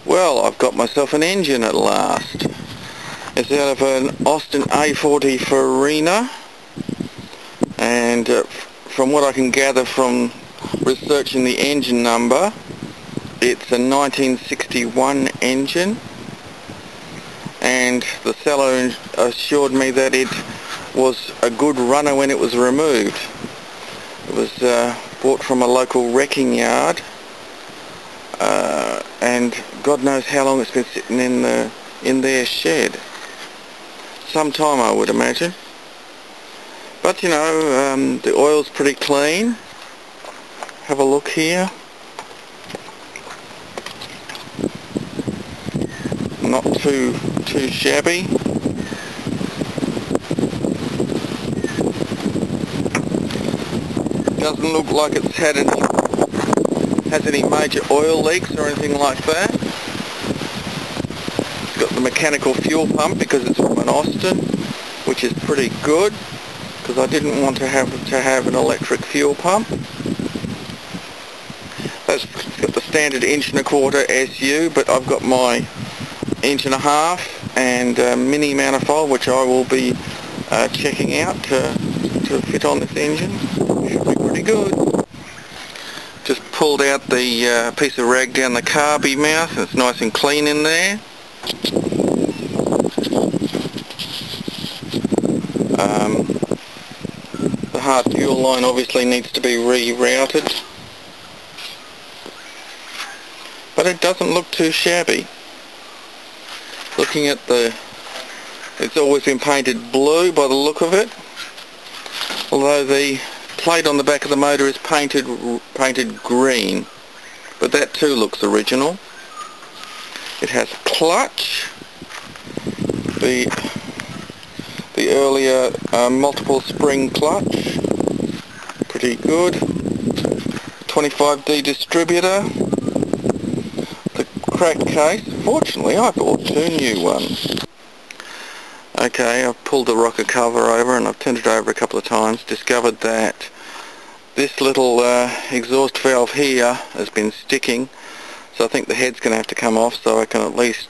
Well, I've got myself an engine at last. It's out of an Austin A40 Farina, and from what I can gather from researching the engine number, it's a 1961 engine, and the seller assured me that it was a good runner when it was removed. It was bought from a local wrecking yard, and God knows how long it's been sitting in their shed. Some time, I would imagine. But you know, the oil's pretty clean. Have a look here. Not too shabby. Doesn't look like it's has any major oil leaks or anything like that. It's got the mechanical fuel pump because it's from an Austin, which is pretty good, because I didn't want to have an electric fuel pump. That's got the standard 1.25" SU, but I've got my 1.5" and mini manifold, which I will be checking out to fit on this engine. Should be pretty good. Just pulled out the piece of rag down the carby mouth, and it's nice and clean in there. The hard fuel line obviously needs to be rerouted, but it doesn't look too shabby. Looking at it's always been painted blue by the look of it, although the plate on the back of the motor is painted green, but that too looks original. It has clutch, the earlier multiple spring clutch, pretty good. 25D distributor. The crack case, fortunately I bought 2 new ones. Okay, I've pulled the rocker cover over and I've turned it over a couple of times. Discovered that this little exhaust valve here has been sticking, so I think the head's going to have to come off so I can at least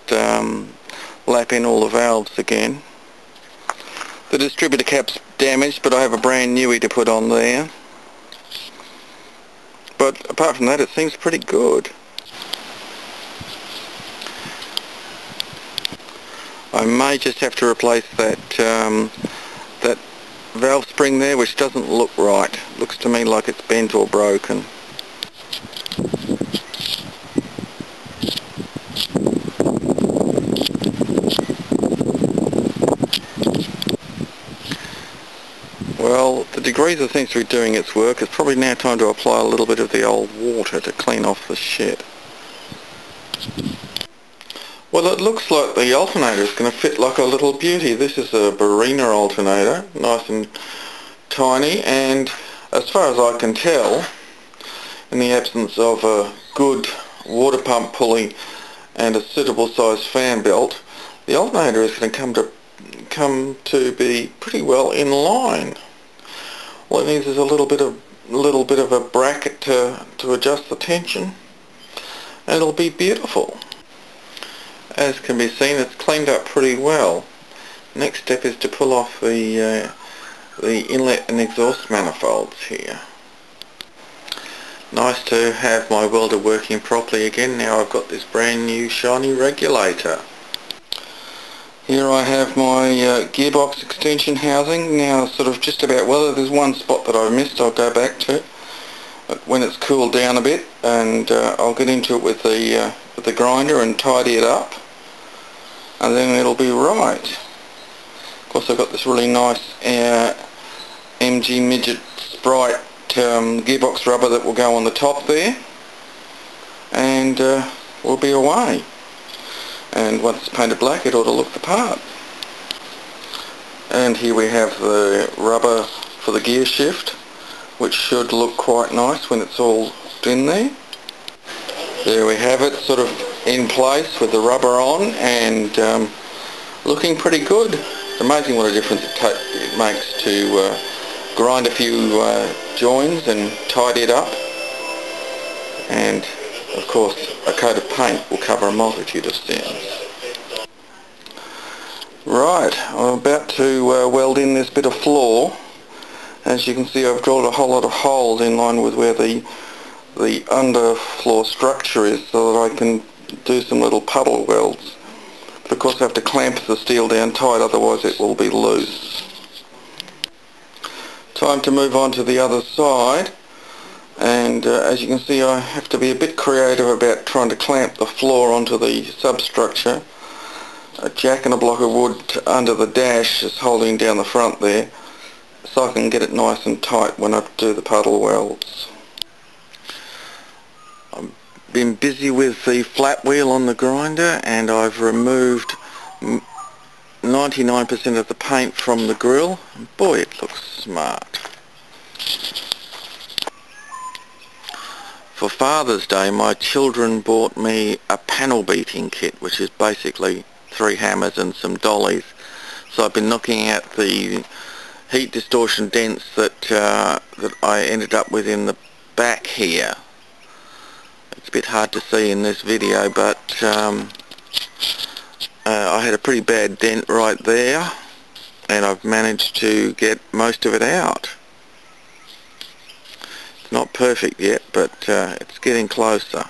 lap in all the valves again. The distributor cap's damaged, but I have a brand newie to put on there. But apart from that, it seems pretty good. I may just have to replace that that valve spring there, which doesn't look right. Looks to me like it's bent or broken. Well, the degreaser seems to be doing its work. It's probably now time to apply a little bit of the old water to clean off the shit. Well, it looks like the alternator is going to fit like a little beauty. This is a Barina alternator, nice and tiny, and as far as I can tell, in the absence of a good water pump pulley and a suitable size fan belt, the alternator is going to come to be pretty well in line. All it needs is a little bit of a bracket to adjust the tension, and it'll be beautiful. As can be seen, it's cleaned up pretty well. Next step is to pull off the inlet and exhaust manifolds here. Nice to have my welder working properly again. Now I've got this brand new shiny regulator. Here I have my gearbox extension housing. Now sort of just about, well, there's one spot that I missed I'll go back to when it's cooled down a bit, and I'll get into it with the grinder and tidy it up, and then it'll be right. Of course, I've got this really nice MG Midget Sprite gearbox rubber that will go on the top there, and we'll be away. And once it's painted black, it ought to look the part. And here we have the rubber for the gear shift, which should look quite nice when it's all in there. There we have it, sort of in place with the rubber on, and looking pretty good. It's amazing what a difference it makes to grind a few joins and tidy it up, and Of course, a coat of paint will cover a multitude of sins. Right, I'm about to weld in this bit of floor. As you can see, I've drilled a whole lot of holes in line with where the underfloor structure is, so that I can do some little puddle welds. But of course I have to clamp the steel down tight, otherwise it will be loose. Time to move on to the other side, and as you can see, I have to be a bit creative about trying to clamp the floor onto the substructure. A jack and a block of wood under the dash is holding down the front there, so I can get it nice and tight when I do the puddle welds. I've been busy with the flat wheel on the grinder, and I've removed 99% of the paint from the grill. Boy, it looks smart. For Father's Day, my children bought me a panel beating kit, which is basically 3 hammers and some dollies. So I've been knocking out the heat distortion dents that I ended up with in the back here. It's a bit hard to see in this video, but I had a pretty bad dent right there, and I've managed to get most of it out. It's not perfect yet, but it's getting closer.